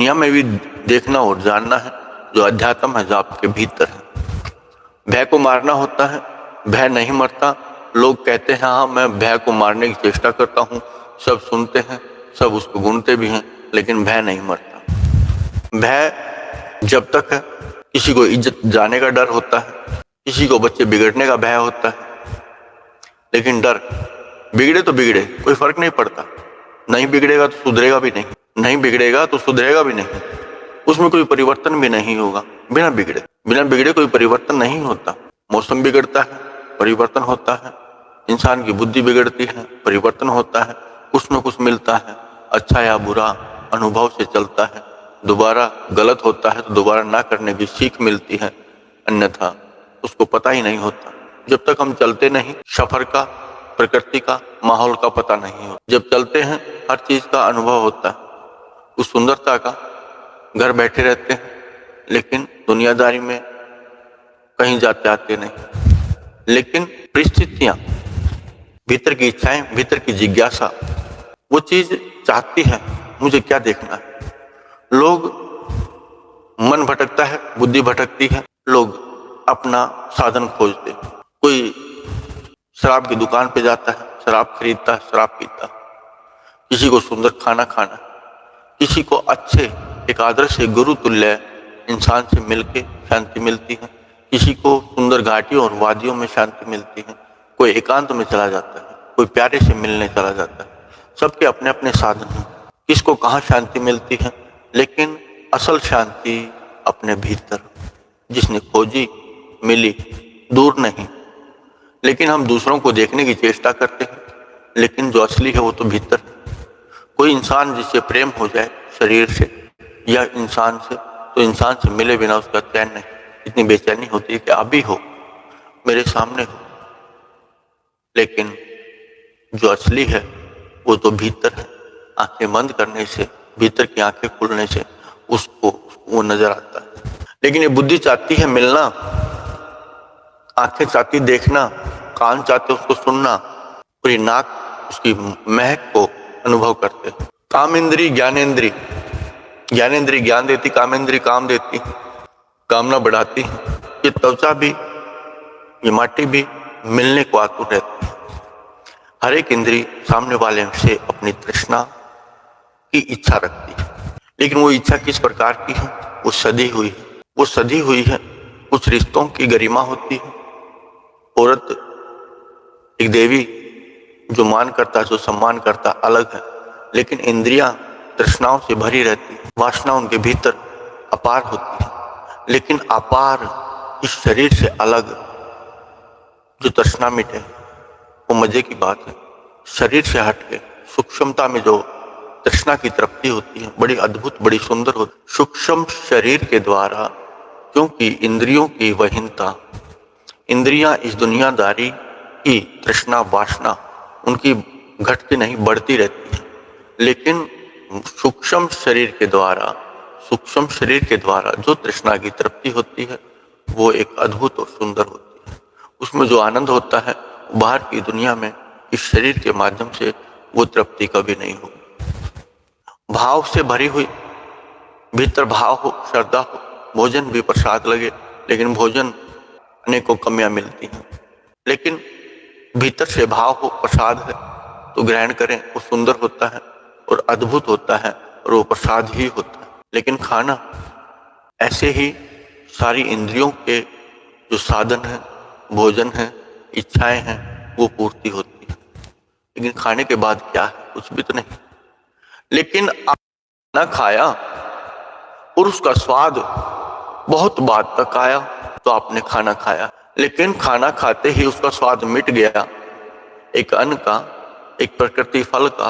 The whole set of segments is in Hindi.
दुनिया में भी देखना और जानना है, जो अध्यात्म है, जो आपके भीतर है। भय को मारना होता है, भय नहीं मरता। लोग कहते हैं हाँ मैं भय को मारने की चेष्टा करता हूँ, सब सुनते हैं, सब उसको गुनते भी हैं, लेकिन भय नहीं मरता। भय जब तक है, किसी को इज्जत जाने का डर होता है, किसी को बच्चे बिगड़ने का भय होता है, लेकिन डर बिगड़े तो बिगड़े, कोई फर्क नहीं पड़ता। नहीं बिगड़ेगा तो सुधरेगा भी नहीं, नहीं बिगड़ेगा तो सुधरेगा भी नहीं, उसमें कोई परिवर्तन भी नहीं होगा। बिना बिगड़े कोई परिवर्तन नहीं होता। मौसम बिगड़ता है, परिवर्तन होता है, इंसान की बुद्धि बिगड़ती है, परिवर्तन होता है, कुछ न कुछ मिलता है, अच्छा या बुरा अनुभव से चलता है। दोबारा गलत होता है तो दोबारा ना करने की सीख मिलती है, अन्यथा उसको पता ही नहीं होता। जब तक हम चलते नहीं, सफर का, प्रकृति का, माहौल का पता नहीं होता। जब चलते हैं हर चीज का अनुभव होता है, उस सुंदरता का। घर बैठे रहते हैं लेकिन दुनियादारी में कहीं जाते आते नहीं, लेकिन परिस्थितियां, भीतर की इच्छाएं, भीतर की जिज्ञासा, वो चीज चाहती है मुझे क्या देखना है। लोग, मन भटकता है, बुद्धि भटकती है, लोग अपना साधन खोजते। कोई शराब की दुकान पे जाता है, शराब खरीदता है, शराब पीता। किसी को सुंदर खाना खाना, किसी को अच्छे एक आदर्श से गुरु तुल्य इंसान से मिलके शांति मिलती है, किसी को सुंदर घाटियों और वादियों में शांति मिलती है, कोई एकांत में चला जाता है, कोई प्यारे से मिलने चला जाता है। सबके अपने अपने साधन हैं, किसको कहाँ शांति मिलती है, लेकिन असल शांति अपने भीतर, जिसने खोजी मिली, दूर नहीं। लेकिन हम दूसरों को देखने की चेष्टा करते हैं, लेकिन जो असली है वो तो भीतर है। कोई इंसान जिससे प्रेम हो जाए शरीर से या इंसान से, तो इंसान से मिले बिना उसका चैन नहीं। इतनी बेचैनी होती है कि अभी हो, मेरे सामने हो, लेकिन जो असली है वो तो भीतर है। आंखें बंद करने से, भीतर की आंखें खुलने से उसको वो नजर आता है। लेकिन ये बुद्धि चाहती है मिलना, आंखें चाहती देखना, कान चाहते उसको सुनना, पूरी नाक उसकी महक को अनुभव करते। काम इंद्री, ज्ञानेंद्री, ज्ञानेंद्री ज्ञान देती, कामेंद्री काम देती, कामना बढ़ाती। ये त्वचा भी, ये माटी भी मिलने को आतुर रहती है। हर एक इंद्री सामने वाले से अपनी तृष्णा की इच्छा रखती है, लेकिन वो इच्छा किस प्रकार की है, वो सधी हुई है। वो सधी हुई है, कुछ रिश्तों की गरिमा होती है। औरत एक देवी, जो मान करता, जो सम्मान करता अलग है, लेकिन इंद्रियां तृष्णाओं से भरी रहती, वासना उनके भीतर अपार होती है। लेकिन अपार इस शरीर से अलग जो तृष्णा मिटे, वो मजे की बात है। शरीर से हटके सूक्ष्मता में जो तृष्णा की तृप्ति होती है, बड़ी अद्भुत, बड़ी सुंदर होती। सूक्ष्म शरीर के द्वारा, क्योंकि इंद्रियों की वहीनता, इंद्रियां इस दुनियादारी की तृष्णा, वासना उनकी घटती नहीं, बढ़ती रहती है। लेकिन सूक्ष्म शरीर के द्वारा, सूक्ष्म शरीर के द्वारा जो तृष्णा की तृप्ति होती है, वो एक अद्भुत और सुंदर होती है। उसमें जो आनंद होता है, बाहर की दुनिया में इस शरीर के माध्यम से वो तृप्ति कभी नहीं होगी। भाव से भरी हुई, भीतर भाव हो, श्रद्धा हो, भोजन भी प्रसाद लगे, लेकिन भोजन अनेकों कमियां मिलती हैं। लेकिन भीतर से भाव हो, प्रसाद है तो ग्रहण करें, वो सुंदर होता है और अद्भुत होता है और वो प्रसाद ही होता है। लेकिन खाना, ऐसे ही सारी इंद्रियों के जो साधन है, भोजन है, इच्छाएं हैं, वो पूर्ति होती है। लेकिन खाने के बाद क्या है, कुछ भी तो नहीं। लेकिन खाना खाया और उसका स्वाद बहुत बाद तक आया, तो आपने खाना खाया, लेकिन खाना खाते ही उसका स्वाद मिट गया। एक अन्न का, एक प्रकृति फल का,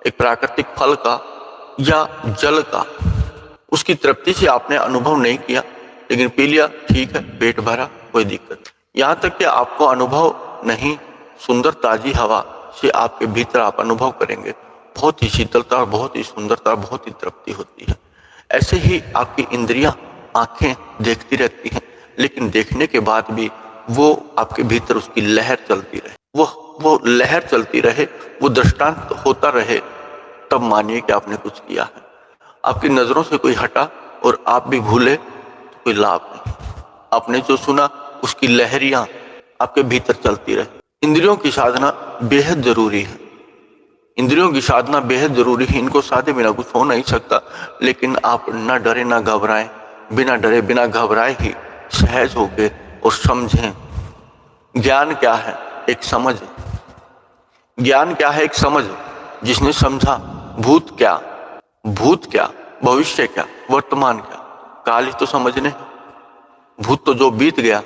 एक प्राकृतिक फल का या जल का, उसकी तृप्ति से आपने अनुभव नहीं किया, लेकिन पी लिया, ठीक है, पेट भरा, कोई दिक्कत। यहाँ तक कि आपको अनुभव नहीं, सुंदर ताजी हवा से आपके भीतर आप अनुभव करेंगे, बहुत ही शीतलता, बहुत ही सुंदरता, बहुत ही तृप्ति होती है। ऐसे ही आपकी इंद्रियां, आंखें देखती रहती हैं, लेकिन देखने के बाद भी वो आपके भीतर उसकी लहर चलती रहे, वो लहर चलती रहे, वो दृष्टांत होता रहे, तब मानिए कि आपने कुछ किया है। आपकी नजरों से कोई हटा और आप भी भूले तो कोई लाभ नहीं। आपने जो सुना उसकी लहरियां आपके भीतर चलती रहे। इंद्रियों की साधना बेहद जरूरी है। इंद्रियों की साधना बेहद जरूरी है। इनको साधे बिना कुछ हो नहीं सकता। लेकिन आप ना डरे ना घबराएं, बिना डरे बिना घबराए ही सहज होके और समझें। ज्ञान क्या है? एक समझ। ज्ञान क्या है? एक समझ। जिसने समझा भूत क्या, भविष्य क्या, वर्तमान क्या, काल ही तो समझने। भूत तो जो बीत गया,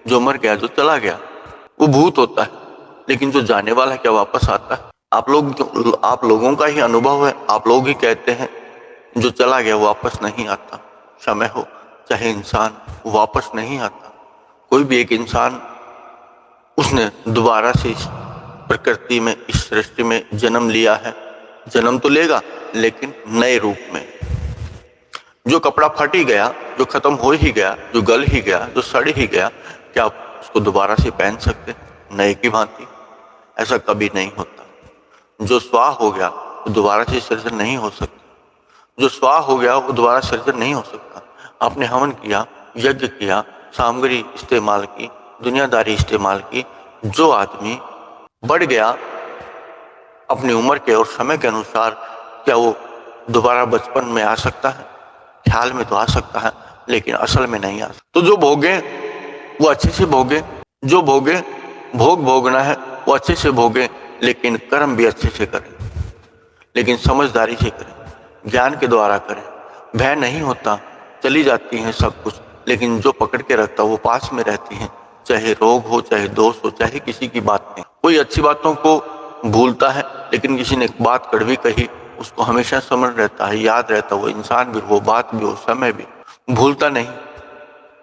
जो मर गया, जो चला गया, वो भूत होता है। लेकिन जो जाने वाला क्या वापस आता है? आप लोगों का ही अनुभव है। आप लोग ही कहते हैं जो चला गया वापस नहीं आता। समय हो चाहे इंसान, वापस नहीं आता। कोई भी एक इंसान, उसने दोबारा से इस प्रकृति में, इस सृष्टि में जन्म लिया है। जन्म तो लेगा लेकिन नए रूप में। जो कपड़ा फट ही गया, जो खत्म हो ही गया, जो गल ही गया, जो सड़ ही गया, क्या आप उसको दोबारा से पहन सकते नए की भांति? ऐसा कभी नहीं होता। जो स्वाह हो गया वो दोबारा से सृजन नहीं हो सकता। जो स्वाह हो गया वो दोबारा सृजन नहीं हो सकता। आपने हवन किया, यज्ञ किया, सामग्री इस्तेमाल की, दुनियादारी इस्तेमाल की, जो आदमी बढ़ गया अपनी उम्र के और समय के अनुसार, क्या वो दोबारा बचपन में आ सकता है? ख्याल में तो आ सकता है लेकिन असल में नहीं आ सकता। तो जो भोगे वो अच्छे से भोगे। जो भोगे, भोगना है वो अच्छे से भोगे, लेकिन कर्म भी अच्छे से करें, लेकिन समझदारी से करें, ज्ञान के द्वारा करें। भय नहीं होता, चली जाती हैं सब कुछ, लेकिन जो पकड़ के रखता वो पास में रहती हैं। चाहे रोग हो, चाहे दोष हो, चाहे किसी की बात नहीं। कोई अच्छी बातों को भूलता है, लेकिन किसी ने एक बात कड़वी कही उसको हमेशा स्मरण रहता है, याद रहता है। वो इंसान भी, वो बात भी, वो समय भी भूलता नहीं।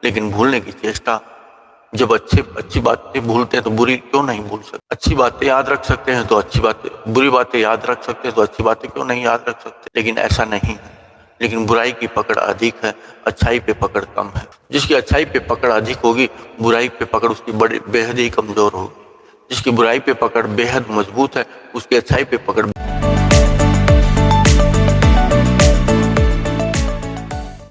लेकिन भूलने की चेष्टा, जब अच्छी बातें भूलते हैं तो बुरी क्यों नहीं भूल सकते? अच्छी बातें याद रख सकते हैं तो अच्छी बातें, बुरी बातें याद रख सकते हैं तो अच्छी बातें क्यों नहीं याद रख सकते? लेकिन ऐसा नहीं है। लेकिन बुराई की पकड़ अधिक है, अच्छाई पे पकड़ कम है। जिसकी अच्छाई पे पकड़ अधिक होगी, बुराई पे पकड़ उसकी बड़ी बेहद ही कमजोर होगी। जिसकी बुराई पे पकड़ बेहद मजबूत है, उसकी अच्छाई पे पकड़